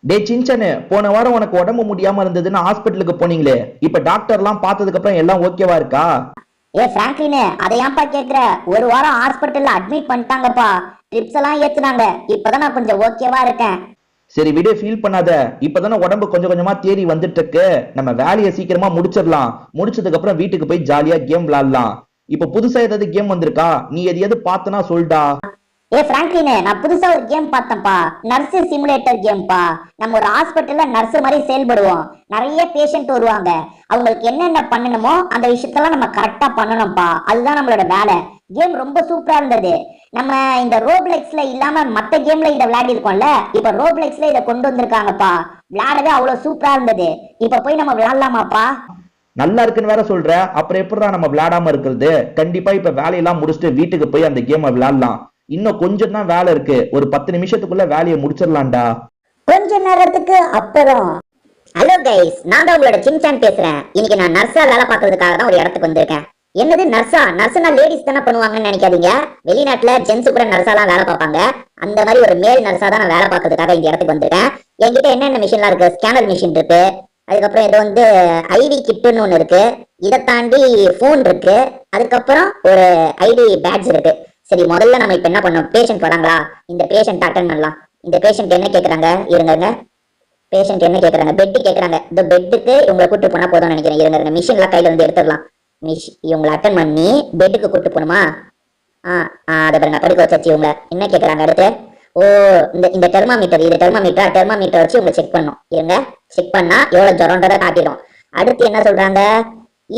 டே சின்சனு, போன வாரம் உனக்கு உடம்பு முடியாம இருந்ததுன்னு ஹாஸ்பிட்டலுக்கு போனீங்களே, இப்ப டாக்டர்லாம் பார்த்ததுக்கு அப்புறம் எல்லாம் ஓகேவா இருக்கா? பிராங்க்லின், அதை ஏன்பா கேக்குற? ஒரு வாரம் ஹாஸ்பிட்டல்ல அட்மிட் பண்ணிட்டாங்கப்பா. ட்ரிப்ஸ் எல்லாம் ஏத்துனாங்க. இப்பதான் நான் கொஞ்சம் ஓகேவா இருக்கேன். சரி விடு, ஃபீல் பண்ணாத. இப்பதானே உடம்பு கொஞ்சம் கொஞ்சமா தேறி வந்துட்டு இருக்கு. நம்ம வேலையை சீக்கிரமா முடிச்சிடலாம். முடிச்சதுக்கு அப்புறம் வீட்டுக்கு போய் ஜாலியா கேம் விளையாடலாம். இப்ப புதுசா ஏதாவது கேம் வந்திருக்கா? நீ எதையாவது பார்த்தனா சொல்டா. பிராங்க்லின், நான் புதுசா ஒரு கேம் பார்த்தேன்ப்பா. நர்ஸ் சிமுலேட்டர் கேம்பா. நம்ம ஒரு ஹாஸ்பிட்டல்ல நர்ஸ் மாதிரி செயல்படுவோம். நிறைய பேஷண்ட் வருவாங்க. அவங்களுக்கு என்னென்ன பண்ணணுமோ அந்த விஷயத்தெல்லாம் நம்ம கரெக்டா பண்ணணும்ப்பா. அதுதான் நம்மளோட வேலை. கேம் ரொம்ப சூப்பரா இருந்தது. நம்ம இந்த ரோப்ளெக்ஸ்ல இல்லாம மத்த கேம்ல இதை விளையாடி இருக்கோம்ல, இப்ப ரோப்ளெக்ஸ்ல இதை கொண்டு வந்திருக்காங்கப்பா. விளையாடவே அவ்வளவு சூப்பரா இருந்தது. இப்ப போய் நம்ம விளையாடலாமாப்பா? நல்லா இருக்குன்னு வேற சொல்ற, அப்புறம் எப்படிடா நம்ம விளையாடாம இருக்கிறது? கண்டிப்பா இப்ப வேலையெல்லாம் முடிச்சுட்டு வீட்டுக்கு போய் அந்த கேமை விளையாடலாம். இன்னும் கொஞ்சம் தான் வேலை இருக்கு. ஒரு 10 நிமிஷத்துக்குள்ள வேலையை முடிச்சிடலாம்டா. கொஞ்ச நேரத்துக்கு அப்புறம். ஹலோ கைஸ், நான் தான் உங்களோட சின்சான் பேசுறேன். இன்னைக்கு நான் நர்ஸா வேலை பார்க்கறதுக்காக தான் ஒரு இடத்துக்கு வந்திருக்கேன். என்னது நர்ஸா? நர்ஸ்னா லேடிஸ் தானே பண்ணுவாங்கன்னு நினைக்காதீங்க. வெளிநாட்டுல ஜென்ஸ் கூட நர்ஸாலாம் வேலை பார்ப்பாங்க. அந்த மாதிரி ஒரு மேல் நர்ஸா தான் நான் வேலை பார்க்கறதுக்காக இந்த இடத்துக்கு வந்திருக்கேன். என்கிட்ட என்னென்ன மிஷின்லாம் இருக்கு? ஸ்கேனர் மிஷின் இருக்கு. அதுக்கப்புறம் இது வந்து ஐடி கிட்டுன்னு ஒன்று இருக்கு. இதை தாண்டி போன் இருக்கு. அதுக்கப்புறம் ஒரு ஐடி பேட்ஜ் இருக்கு. சரி, முதல்ல நம்ம இப்ப என்ன பண்ணோம்? பேஷண்ட் வராங்களா? இந்த பேஷண்ட் அட்டன் பண்ணலாம். இந்த பேஷண்ட் என்ன கேக்குறாங்க? இருங்க. பேஷண்ட் என்ன கேக்குறாங்க? பெட் கேக்குறாங்க. இந்த பெட்டுக்கு இவங்களை கூட்டு போனா போதும்னு நினைக்கிறேன். இருங்க, மிஷின்லாம் கையில வந்து எடுத்துடலாம். இவங்களை அட்டன் பண்ணி பெட்டுக்கு கூட்டு போகணுமா? அதை பாருங்க, படுக்க வச்சாச்சு. இவங்க என்ன கேக்குறாங்க அடுத்து? ஓ, இந்த தெர்மாமீட்டர், இது தெர்மாமீட்டர் வச்சு உங்களை செக் பண்ணணும். இருங்க, செக் பண்ணா எவ்வளவு ஜுரம்ன்றதை காட்டிடும். அடுத்து என்ன சொல்றாங்க?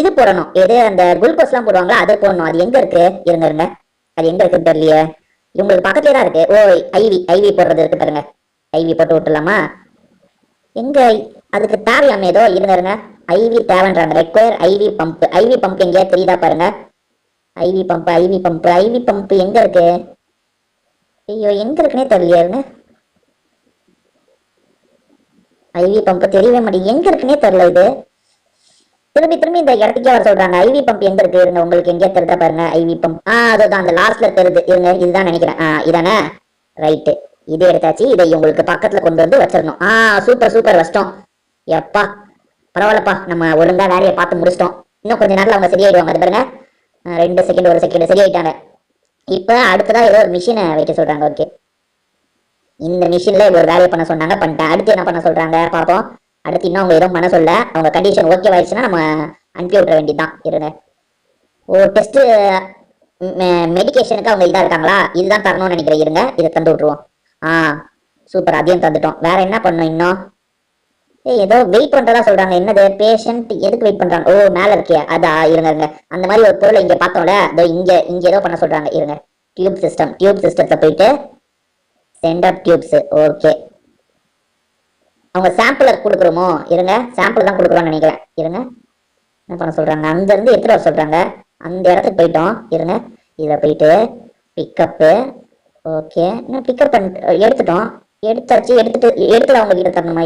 இது போடணும். எது அந்த குளுக்கோஸ் எல்லாம் போடுவாங்களா, அது போடணும். அது எங்க இருக்கு? இருங்க, அது எங்க இருக்குன்னு தெரியலையே. இவங்களுக்கு பக்கத்துலயே தான் இருக்கு. ஓ, ஐவி போடுறது இருக்கு பாருங்க. ஐவி போட்டு விட்டுலாமா? எங்க அதுக்கு தேவையாம ஏதோ இருங்க. ஐவி தேவைன்றாங்க. Require IV pump. IV pump எங்கேயா தெரியுதா பாருங்க. ஐவி பம்ப் எங்க இருக்கு? ஐயோ, எங்க இருக்குன்னே தெரியலையாருங்க. ஐவி பம்ப் தெரியவே மாட்டேங்குது. எங்க இருக்குன்னே தெரியல. இது திரும்பி இந்த இடத்துக்கே வர சொல்றாங்க. ஐவி பம்ப் எங்க இருக்கு? இருங்க, உங்களுக்கு எங்கேயா தெரியுதா பாருங்க. ஐவி பம்ப் அதுதான் அந்த லாஸ்ட்ல தெரியுது. இருங்க, இதுதான் நினைக்கிறேன். இதானே? ரைட்டு, இது எடுத்தாச்சு. இதை உங்களுக்கு பக்கத்துல கொண்டு வந்து வச்சிடணும். சூப்பர் வச்சிட்டோம். எப்பா, பரவாயில்லப்பா, நம்ம ஒழுங்கா வேலையை பார்த்து முடிச்சிட்டோம். இன்னும் கொஞ்ச நேரத்துல அவங்க சரியாயிடுவாங்க. அது பாருங்க, 2 செகண்ட் 1 செகண்ட் சரியாயிட்டாங்க. இப்ப அடுத்ததா ஏதோ ஒரு மிஷினை வைக்க சொல்றாங்க. ஓகே, இந்த மிஷின்ல ஒரு வேலையை பண்ண சொன்னாங்க, பண்ணிட்டேன். அடுத்து என்ன பண்ண சொல்றாங்க பாப்போம். அடுத்து இன்னும் அவங்க எதுவும் பண்ண சொல்ல. அவங்க கண்டிஷன் ஓகே ஆயிடுச்சுன்னா நம்ம அனுப்பி விட்டுற வேண்டியதுதான். இருங்க, ஓ டெஸ்ட் மெடிக்கேஷனுக்கு அவங்க இதா இருக்காங்களா? இதுதான் தரணும்னு நினைக்கிறேன். இருங்க, இதை தந்து விட்டுருவோம். சூப்பர், அதையும் தந்துட்டோம். வேற என்ன பண்ணணும் இன்னும்? ஏதோ வெயிட் பண்றதா சொல்றாங்க. என்னது? பேஷண்ட் எதுக்கு வெயிட் பண்றாங்க? ஓ, மேல இருக்கே அதா. இருங்க, அந்த மாதிரி ஒரு பொருளை இங்க பார்த்தோம்ல, அதோ இங்க ஏதோ பண்ண சொல்றாங்க. இருங்க, டியூப் சிஸ்டத்துல போயிட்டு சென்டர் டியூப்ஸ். ஓகே, அவங்க சாம்பிளர் கொடுக்குறோமோ? இருங்க, சாம்பிள் தான் கொடுக்குறோம்னு நினைக்கிறேன். இருங்க, என்ன பண்ண சொல்றாங்க? அங்க இருந்து எடுத்துட்டு வர சொல்றாங்க. அந்த இடத்துக்கு போயிட்டோம். இருங்க, இதில் போயிட்டு பிக்கப்பு. ஓகே, இன்னும் பிக்கப் பண்ணி எடுத்துட்டோம். எடுத்துட்டு அவங்க கிட்ட தரணுமா?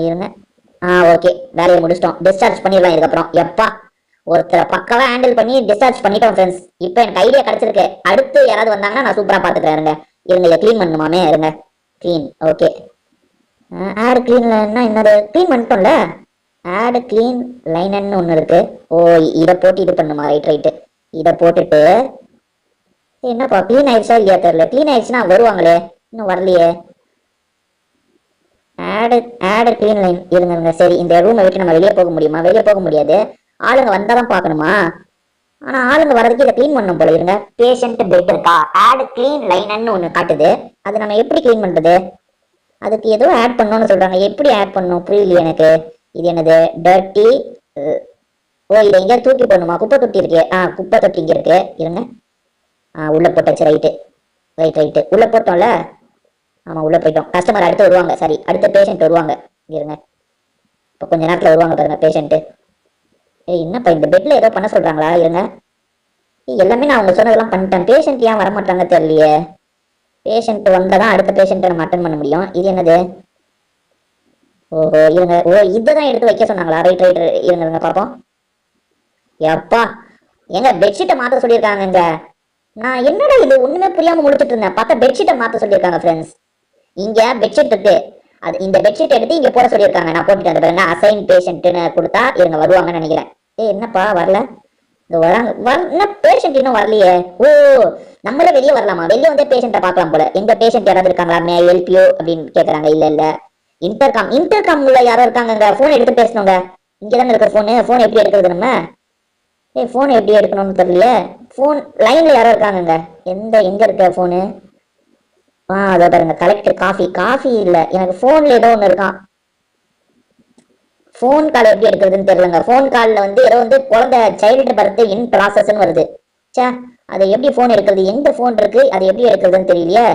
இருங்க. ஓகே, வேலையை முடிச்சிட்டோம். டிஸ்சார்ஜ் பண்ணிடலாம் இதுக்கப்புறம். எப்பா, ஒருத்தரை பக்கவா ஹேண்டில் பண்ணி டிஸ்சார்ஜ் பண்ணிட்டோம் ஃப்ரெண்ட்ஸ். இப்போ எனக்கு ஐடியா கிடைச்சிருக்கு. அடுத்து யாராவது வந்தாங்கன்னா நான் சூப்பரா பாத்துக்கிறேன். இருங்க, இதை கிளீன் பண்ணுமாமே. இருங்க, கிளீன். ஓகே, ஆட் கிளீன்ல என்னது? கிளீன் பண்ணிட்டோம்ல. ஆட் கிளீன் லைன்னு ஒன்று இருக்கு. ஓ, இதை போட்டு இது பண்ணுமா? ரைட்டு, இதை போட்டுட்டு என்னப்பா கிளீன் ஆயிடுச்சா இல்லையா தெரியல. கிளீன் ஆயிடுச்சுன்னா வருவாங்களே, இன்னும் வரலையே. Add clean line. இருங்க, சரி, இந்த ரூமை விட்டு நம்ம வெளியே போக முடியுமா? வெளியே போக முடியாது. ஆளுங்க வந்தாதான் பார்க்கணுமா? ஆனா ஆளுங்க வர்றதுக்கு இதை கிளீன் பண்ணும் போல. இருங்க, பேஷண்ட் பெட் இருக்கா? ஆட் கிளீன் லைன்னு ஒன்று காட்டுது. அது நம்ம எப்படி கிளீன் பண்றது? அதுக்கு ஏதோ ஆட் பண்ணணும்னு சொல்றாங்க. எப்படி ஆட் பண்ணணும் புரியலையே எனக்கு. இது என்னது? டர்ட்டி. ஓ, இதை எங்கேயாவது தூக்கி போடணுமா? குப்பை தொட்டி இருக்கு. குப்பை தொட்டி இங்க இருக்கு. இருங்க, உள்ள போட்டாச்சு. ரைட்டு, உள்ள போட்டோம்ல. ஆமா, உள்ள போயிட்டோம். கஸ்டமர் அடுத்து வருவாங்க. சரி, அடுத்த பேஷண்ட் வருவாங்க. இருங்க, இப்போ கொஞ்ச நேரத்துல வருவாங்க பாருங்க பேஷண்ட். என்னப்பா இந்த பெட்ல ஏதோ பண்ண சொல்றாங்களா? இருங்க, எல்லாமே நான் அவங்க சொன்னதெல்லாம் பண்ணிட்டேன். பேஷண்ட் ஏன் வரமாட்டாங்க தெரியலையே. பேஷண்ட் வந்தாதான் அடுத்த பேஷண்ட்டை நம்ம அட்டன் பண்ண முடியும். இது என்னது? ஓஹோ, இருங்க. ஓ, இதுதான் எடுத்து வைக்க சொன்னாங்களா? ரைட். இருங்க பாப்போம். எப்பா, எங்க பெட்ஷீட்டை மாத்த சொல்லியிருக்காங்க. நான் என்னடா இது ஒண்ணுமே புரியாம முடிச்சிட்டு இருந்தேன். பார்த்தா பெட்ஷீட்டை மாத்த சொல்லியிருக்காங்க ஃப்ரெண்ட்ஸ். இங்க பெட்ஷீட் இருக்கு. அது இந்த பெட்ஷீட் எடுத்து இங்க போட சொல்லியிருக்காங்க. நான் போட்டுட்டு வந்து பாருங்க, அசைன் பேஷண்ட்னு கொடுத்தா இவங்க வருவாங்கன்னு நினைக்கிறேன். என்னப்பா வரல? இந்த வராங்க என்ன பேஷண்ட் இன்னும் வரலையே? ஓ, நம்மளே வெளியே வரலாமா? வெளியே வந்து பேஷண்ட்டை பார்க்கலாம் போல. எங்க பேஷண்ட் யாராவது இருக்காங்களா? மே ஹெல்ப் யூ அப்படின்னு கேக்குறாங்க. இல்ல இல்ல, இன்டர்காம்ல யாரோ இருக்காங்க. போன் எடுத்து பேசணுங்க. இங்கதானே இருக்க போனு. போன் எப்படி எடுக்கிறது நம்ம? போன் எப்படி எடுக்கணும்னு தெரியல. போன் லைன்ல யாரோ இருக்காங்க. எங்க இருக்க போனு? அதை பாருங்க, கலெக்டர் காஃபி இல்ல, எனக்கு போன்ல ஏதோ ஒண்ணு இருக்கான். போன் கால் எப்படி எடுக்கிறதுன்னு தெரியலங்க. போன் கால்ல வந்து ஏதோ வந்து குழந்தை சைல்டு பர்த் இன் ப்ராசஸ்ன்னு வருது. சே, அதை எப்படி போன் எடுக்கிறது? எங்க போன் இருக்கு, அது எப்படி எடுக்கிறதுன்னு தெரியலையே.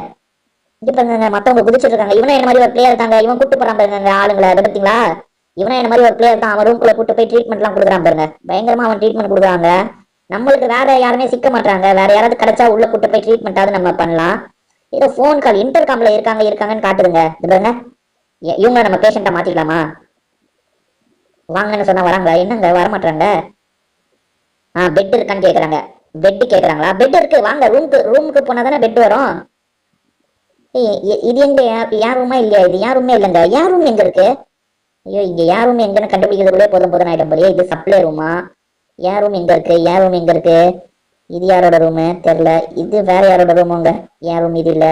இங்க பாருங்க, மத்தவங்க குதிச்சிட்டு இருக்காங்க. இவனும் என்ன மாதிரி ஒரு பிளேயர் இருக்காங்க. இவன் கூட்டு போறான் பாருங்க ஆளுங்களை. அதை பார்த்தீங்களா? இவனும் என்ன மாதிரி ஒரு பிளேயர் தான். அவன் ரூம்குள்ள கூட்டு போய் ட்ரீட்மெண்ட் எல்லாம் கொடுக்குறான் பாருங்க. பயங்கரமா அவன் ட்ரீட்மெண்ட் கொடுக்குறாங்க. நம்மளுக்கு வேற யாருமே சிக்க மாட்டாங்க. வேற யாராவது கிடைச்சா உள்ள கூட்டு போய் ட்ரீட்மெண்டாவது நம்ம பண்ணலாம். ஏதோ போன் கால் இன்டர்காம்ல இருக்காங்கன்னு காட்டுதுங்க. இது பாருங்க, இவங்க நம்ம பேஷண்ட்டை மாத்திக்கலாமா? வாங்கன்னு சொன்னா வராங்களா? என்னங்க வர மாட்டாங்க? பெட் இருக்கான்னு கேக்குறாங்க. பெட் கேக்குறாங்களா? பெட் இருக்கு, வாங்க. ரூமுக்கு போனா தானே பெட் வரும். இது எங்க? யார் ரூமா இல்லையா? இது யார் ரூமே இல்லைங்க. யார் ரூம் எங்க இருக்கு? ஐயோ, இங்க யார் ரூம் எங்கன்னு கண்டுபிடிக்கிறதுக்குள்ளே போதும் ஆயிடும் போலியே. இது சப்ளை ரூமா? யார் ரூம் எங்க இருக்கு? யார் ரூம் எங்க இருக்கு? இது யாரோட ரூமு தெரியல. இது வேற யாரோட ரூமுங்க. யார் ரூம் இது இல்ல.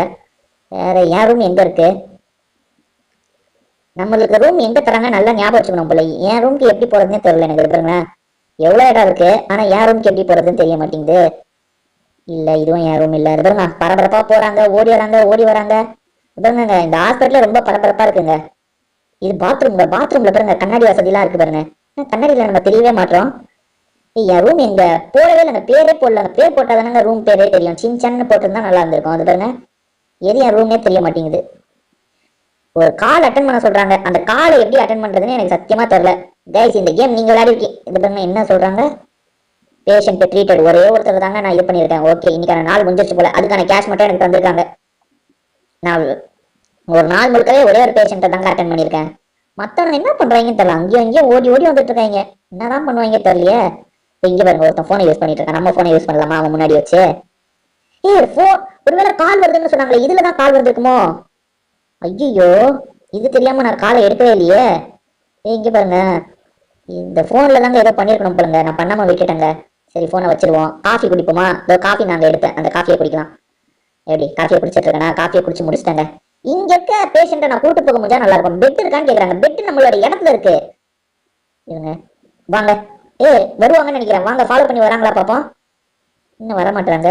வேற யார் ரூம் எங்க இருக்கு? நம்மளுக்கு ரூம் எங்க தராங்க நல்லா ஞாபகம் வச்சுக்கணும் போல. என் ரூம்க்கு எப்படி போறதுன்னு தெரியல எனக்கு. பாருங்க, எவ்வளவு இடம் இருக்கு, ஆனா என் ரூம்க்கு எப்படி போறதுன்னு தெரிய மாட்டேங்குது. இல்ல, இதுவும் என் ரூம் இல்ல. பாருங்க, பரபரப்பா போறாங்க, ஓடி வராங்க. பாருங்க, இந்த ஹாஸ்பிட்டல் ரொம்ப பரபரப்பா இருக்குங்க. இது பாத்ரூம்ல பாருங்க, கண்ணாடி வசதி எல்லாம் இருக்கு பாருங்க. கண்ணாடியில நம்ம தெரியவே மாட்டோம். என் ரூம் எங்க? போடவே இல்லைங்க, பேரே போடலங்க. பேர் போட்டாதானங்க ரூம் பேரே தெரியும். சின்சான்னு போட்டிருந்தா நல்லா இருந்திருக்கும். அது பாருங்க, எது என் ரூமே தெரிய மாட்டேங்குது. ஒரு கால் அட்டன் பண்ண சொல்றாங்க. அந்த காலை எப்படி அட்டன் பண்றதுன்னு எனக்கு சத்தியமா தெரியல. கைஸ், இந்த கேம் நீங்க விளையாடிருக்கீங்க. இது பாருங்க, என்ன சொல்றாங்க? Patient treated. ஒரே ஒருத்தர் தாங்க நான் இது பண்ணியிருக்கேன். ஓகே, இன்னைக்கான நாள் முடிஞ்சிருச்சு போல. அதுக்கான கேஷ் மட்டும் எனக்கு தந்திருக்காங்க. நான் ஒரு நாள் முழுக்கவே ஒரே ஒரு பேஷண்ட்டை தாங்க அட்டன் பண்ணியிருக்கேன். மத்தவங்க என்ன பண்றாங்கன்னு தெரியல. அங்கேயும் ஓடி வந்துட்டு இருக்காங்க. என்னதான் பண்ணுவாங்க தெரியலையே. இங்க பாருங்க, ஒருத்தன் போனை யூஸ் பண்ணிட்டு இருக்கான். நம்ம போனை யூஸ் பண்ணலாமா அவன் முன்னாடி வச்சு? ஒருவேளை கால் வருதுன்னு சொன்னாங்களே, இதுலதான் கால் வந்துருக்குமோ? ஐயோ, இது தெரியாம நான் காலை எடுக்கவே இல்லையே. இங்க பாருங்க, இந்த போன்ல தாங்க ஏதோ பண்ணிருக்கணும் போலுங்க. நான் பண்ணாம விட்டுட்டேங்க. சரி, போனை வச்சிருவோம். காஃபி குடிப்போமா? காஃபி நாங்க எடுப்பேன், அந்த காஃபியை குடிக்கலாம். எப்படி காஃபியை குடிச்சிட்டு இருக்கேன்னா? காஃபியை குடிச்சு முடிச்சிட்டாங்க. இங்க இருக்க பேஷண்ட்டை நான் கூட்டு போக முடிஞ்சா நல்லா இருக்கும். பெட் இருக்கான்னு கேக்குறாங்க. பெட் நம்மளோட இடத்துல இருக்கு. இருங்க, வாங்க. வருவாங்கன்னு நினைக்கிறேன். வாங்க, ஃபாலோ பண்ணி வராங்களா பாப்போம். இன்னும் வர மாட்டாங்க.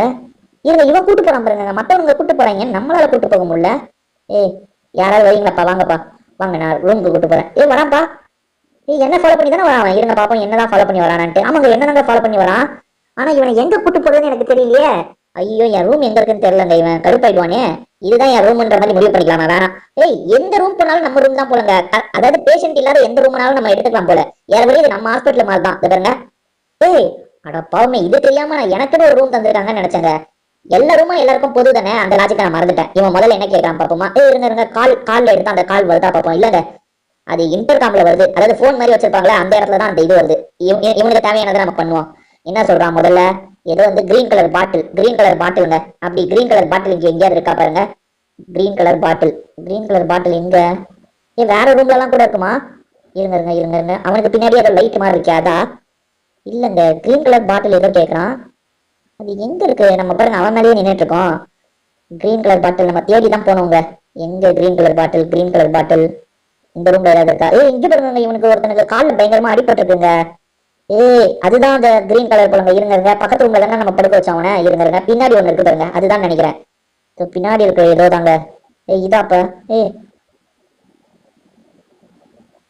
இவன் கூட்டு போறான் பாருங்க. மத்தவங்க கூட்டு போறாங்க, நம்மளால கூட்டு போக முடியல. யாராவது வரீங்களாப்பா? வாங்கப்பா, வாங்க, நான் ரூமுக்கு கூட்டு போறேன். வரான்ப்பா. என்ன ஃபாலோ பண்ணி தானே வரான். இருங்க பாப்போம், என்னதான் ஃபாலோ பண்ணி வரானான்ட்டு. ஆமாங்க, என்னதாங்க ஃபாலோ பண்ணி வரான். ஆனா இவனை எங்க கூட்டு போறதுன்னு எனக்கு தெரியலையே. ஐயோ, என் ரூம் எங்க இருக்குன்னு தெரியலங்க. இவன் கடுப்பாயிடுவானே. இதுதான் என் ரூம்ன்ற மாதிரி முடிவு பண்ணிக்கலாமா? வேணாம். எந்த ரூம் போனாலும் நம்ம ரூம் தான் போலங்க. அதாவது பேஷண்ட் இல்லாத எந்த ரூம்னாலும் நம்ம எடுத்துக்கலாம் போல. ஏற்கனவே இது நம்ம ஹாஸ்பிட்டல் மாதிரி தான். பாருங்க. அட பாவமே, இது தெரியாம நான் எனக்குன்னு ஒரு ரூம் தந்திருக்காங்கன்னு நினைச்சேங்க. எல்லா ரூமும் எல்லாருக்கும் பொது தானே. அந்த லாஜிக்கை நான் மறந்துட்டேன். இவன் முதல்ல என்ன கேட்கறான் பாப்போமா? இருங்க, கால்ல எடுத்தா அந்த கால் வருதா பாப்போம். இல்லங்க, அது இன்டர்காம்ல வருது. அதாவது போன் மாதிரி வச்சிருப்பாங்களே, அந்த இடத்துல தான் அந்த இது வருது. இவனுக்கு தேவையானதை நம்ம பண்ணுவோம். என்ன சொல்றான் முதல்ல? ஏதோ வந்து கிரீன் கலர் பாட்டிலுங்க. அப்படி கிரீன் கலர் பாட்டில் இங்க எங்கேயாவது இருக்கா பாருங்க. கிரீன் கலர் பாட்டில் எங்க? வேற ரூம்ல எல்லாம் கூட இருக்குமா? இருங்க. அவனுக்கு பின்னாடி ஏதோ லைட் மாதிரி இருக்காதா? இல்லங்க, கிரீன் கலர் பாட்டில் ஏதோ கேட்கறான். அது எங்க இருக்கு? நம்ம பாருங்க, அவன் மேலேயே நின்றுட்டு இருக்கோம். கிரீன் கலர் பாட்டில் நம்ம தேடி தான் போனோங்க. எங்க கிரீன் கலர் பாட்டில்? இந்த ரூம்ல ஏதாவது இருக்கா? இங்க பாருங்க, இவனுக்கு ஒருத்தனுக்கு கால்ல பயங்கரமா அடிபட்டுருக்குங்க. அதுதான் அந்த கிரீன் கலர் போலங்க. இருங்க, பக்கத்து ரூம்ல தானே நம்ம படுக்க வச்சவன. இருங்க, பின்னாடி ஒண்ணு இருக்கு பாருங்க. அதுதான் நினைக்கிறேன். பின்னாடி இருக்கிற ஏதோ தாங்க. இதாப்ப.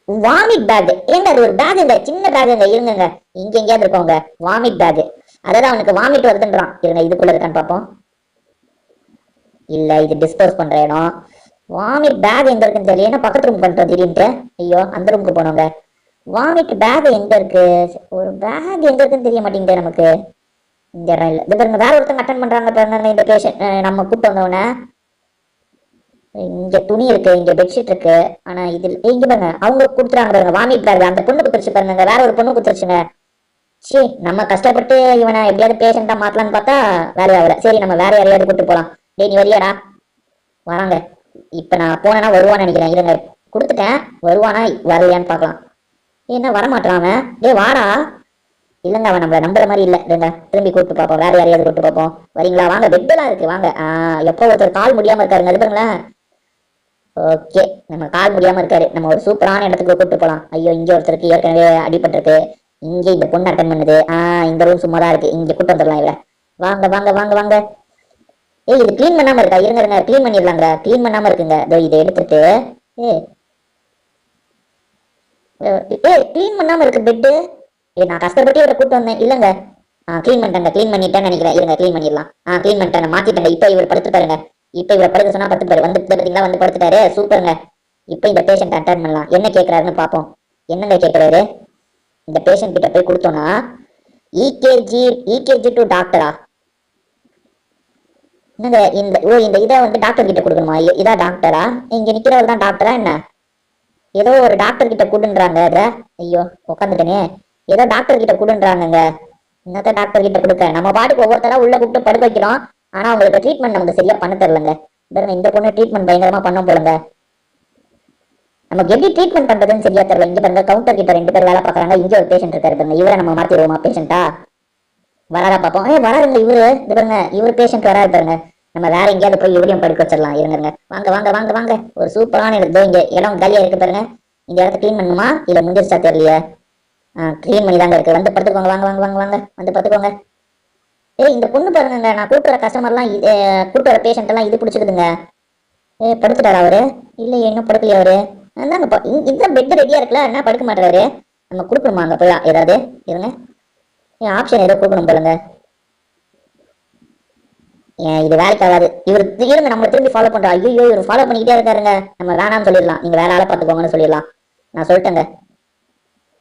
Vomit bag. ஏங்க, அது ஒரு பேக்குங்க, சின்ன பேக்குங்க. இருங்க, இங்க எங்கேயாவது இருக்கோங்க. Vomit bag. அதாவது அவனுக்கு வாமிட் வருதுன்றான். இருங்க, இதுக்குள்ள இருக்கான்னு பாப்போம். இல்ல, இது டிஸ்போஸ் பண்ற இடம். வாமிட் பேக் எங்க இருக்குன்னு தெரியல. என்ன பக்கத்து ரூம் பண்ணிட்டோம் திடீர்னு. ஐயோ, அந்த ரூமுக்கு போனோங்க. வாமிட் பேக் எங்க இருக்கு? ஒரு பேக் எங்க இருக்குன்னு தெரிய மாட்டேங்குது நமக்கு. இந்த இடம் இல்ல. இது பாருங்க, வேற ஒருத்தங்க அட்டன் பண்றாங்க பாருங்க. இந்த பேஷண்ட் நம்ம கூப்பிட்டு வந்தவன. இங்க துணி இருக்கு, இங்க பெட்ஷீட் இருக்கு. ஆனா இது இங்க பாருங்க, அவங்க கொடுத்துறாங்க பாருங்க வாமிட் பேக். அந்த பொண்ணு குத்துருச்சு பாருங்க, வேற ஒரு பொண்ணு குத்துருச்சுங்க. சரி, நம்ம கஷ்டப்பட்டு இவனை எப்படியாவது பேஷண்டா மாத்தலாம்னு பார்த்தா வேலையாகல. சரி, நம்ம வேற யாரையாவது கூட்டு போலாம். நீ வரியாடா? வராங்க. இப்ப நான் போனேன்னா வருவான்னு நினைக்கிறேன். இருங்க, கொடுத்துட்டேன், வருவானா வரலையான்னு பார்க்கலாம். என்ன வரமாட்டான் அவன்? டேய் வாடா. இல்லைங்க, அவன் நம்மள நம்புற மாதிரி இல்லை. இருங்க திரும்பி கூப்பிட்டு பார்ப்போம், வேற யாரையாவது கூப்பிட்டு பார்ப்போம். வரீங்களா? வாங்க, பெட்டெல்லாம் இருக்கு வாங்க. எப்போ ஒருத்தர் கால் முடியாம இருக்காருங்க, அது பாருங்களேன். ஓகே, நம்ம கால் முடியாம இருக்காரு, நம்ம ஒரு சூப்பரான இடத்துக்கு கூப்பிட்டு போலாம். ஐயோ, இங்க ஒருத்தருக்கு ஏற்கனவே அடிபட்டிருக்கு. இங்க இந்த பொண்ணு அட்டன் பண்ணுது. இந்த ரூம் சும்மா தான் இருக்கு, இங்க கூட்டு வந்துடலாம் இவரை. வாங்க வாங்க வாங்க வாங்க. ஏய், இது க்ளீன் பண்ணாம இருக்கா? இருங்க இருங்க, க்ளீன் பண்ணிடலாங்க. க்ளீன் பண்ணாம இருக்குங்க. இதோ இதை எடுத்துட்டு ஏ ஏய் க்ளீன் பண்ணாம இருக்கு பெட்டு. நான் கஷ்டப்பட்டு இவரை கூட்டு வந்தேன். இல்லங்க, க்ளீன் பண்ணிட்டேங்க, க்ளீன் பண்ணிட்டேன்னு நினைக்கிறேன். இருங்க க்ளீன் பண்ணிடலாம். க்ளீன் பண்ணிட்டேன், மாத்திட்டேங்க. இப்போ இவர் படுத்து பாருங்க. இப்போ இவர் படுக்க சொன்னா படுத்துப்பாரு. வந்து பார்த்தீங்களா, வந்து படுத்துட்டாரு. சூப்பருங்க. இப்போ இந்த பேஷண்ட் அட்டன் பண்ணலாம். என்ன கேட்கறாருன்னு பார்ப்போம். என்னங்க கேட்கறாரு? இந்த பேஷண்ட் கிட்ட போய் கொடுத்தோம்னா இகேஜி டு டாக்டரா? என்னங்க இந்த இதை வந்து டாக்டர் கிட்ட கொடுக்கணுமா? இதா டாக்டரா? இங்க நிக்கிறவர் தான் டாக்டரா என்ன? ஏதோ ஒரு டாக்டர் கிட்ட கூடுன்றாங்க. அத ஐயோ உட்காந்துட்டேனே. ஏதோ டாக்டர் கிட்ட கூடுன்றாங்க. என்னத்த டாக்டர் கிட்ட கொடுக்க? நம்ம பாட்டுக்கு ஒவ்வொருத்தரா உள்ள கூப்பிட்டு படுக்க வைக்கிறோம். ஆனா அவங்களுக்கு ட்ரீட்மெண்ட் நமக்கு சரியா பண்ண தெரியலங்க. இந்த பொண்ணு ட்ரீட்மெண்ட் பயங்கரமா பண்ண போலங்க. நமக்கு எப்படி ட்ரீட்மெண்ட் பண்றதுன்னு சரியா தெரியல. இங்க பாருங்க, கவுண்டர் கிட்ட 2 பேர் வேலை பாக்குறாங்க. இங்க ஒரு பேஷண்ட் இருக்காரு பாருங்க. இவரை நம்ம மாத்திடுவோமா பேஷண்டா? வராதா பாப்போம். வராருங்க இவரு. இது பாருங்க, இவரு பேஷண்ட் வராரு பாருங்க. நம்ம வேற எங்கேயாவது போய் இவரையும் படுக்க வச்சிடலாம். இருங்க, வாங்க வாங்க வாங்க வாங்க. ஒரு சூப்பரான இதோ இங்க இடம் காலியா இருக்கு பாருங்க. இந்த இடத்த க்ளீன் பண்ணுமா இல்ல முடிஞ்சிருச்சா தெரியலையே. க்ளீன் பண்ணி தாங்க இருக்கு. வந்து படுத்துக்கோங்க. வாங்க வாங்க வாங்க வாங்க, வந்து படுத்துக்கோங்க. இந்த பொண்ணு பாருங்க, நான் கூப்பிட்டு வர கஸ்டமர்லாம் கூப்பிட்டு வர பேஷண்ட் எல்லாம் இது பிடிச்சிக்குதுங்க. படுத்துட்டாரா அவரு? இல்லையே, இன்னும் படுக்கலையா அவரு? அந்தாங்க இந்த பெட் ரெடியா இருக்குல்ல, என்ன படுக்க மாட்டாரு? நம்ம கொடுக்கணுமா அங்க போய் ஏதாவது? இருங்க, ஆப்ஷன் ஏதோ கொடுக்கணும் போலுங்க. இது வேலைக்கு ஆகாது. இருங்க, நம்ம திரும்பி ஃபாலோ பண்றோம். ஐயோ, இவர் ஃபாலோ பண்ணிக்கிட்டே இருக்காருங்க. நம்ம வேணாம்னு சொல்லிடலாம். நீங்க வேற ஆளை பார்த்துக்கோங்கன்னு சொல்லிடலாம். நான் சொல்லிட்டேங்க,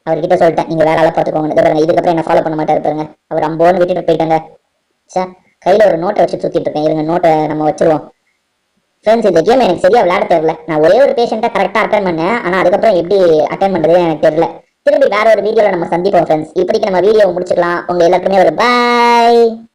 அவர்கிட்ட சொல்லிட்டேன், நீங்க வேற ஆளை பார்த்துக்கோங்க. பாருங்க, இதுக்கப்புறம் என்ன ஃபாலோ பண்ண மாட்டாரு பாருங்க. அவர் அம்போன்னு விட்டுட்டு போயிட்டாங்க. சார், கையில ஒரு நோட்டை வச்சு சுத்திட்டு இருக்கேன். இருங்க, நோட்டை நம்ம வச்சிருவோம். ஃப்ரெண்ட்ஸ், இந்த கேம் எனக்கு சரியா விளையாட தெரியல. நான் ஒரே ஒரு பேஷண்ட்டை கரெக்டாக அட்டன் பண்ணேன். ஆனா அதுக்கப்புறம் எப்படி அட்டன் பண்றது எனக்கு தெரியல. திரும்பி வேற ஒரு வீடியோல நம்ம சந்திப்போம் ஃப்ரெண்ட்ஸ். இப்படிக்கு நம்ம வீடியோவை முடிச்சுக்கலாம். உங்க எல்லாருக்குமே ஒரு பாய்.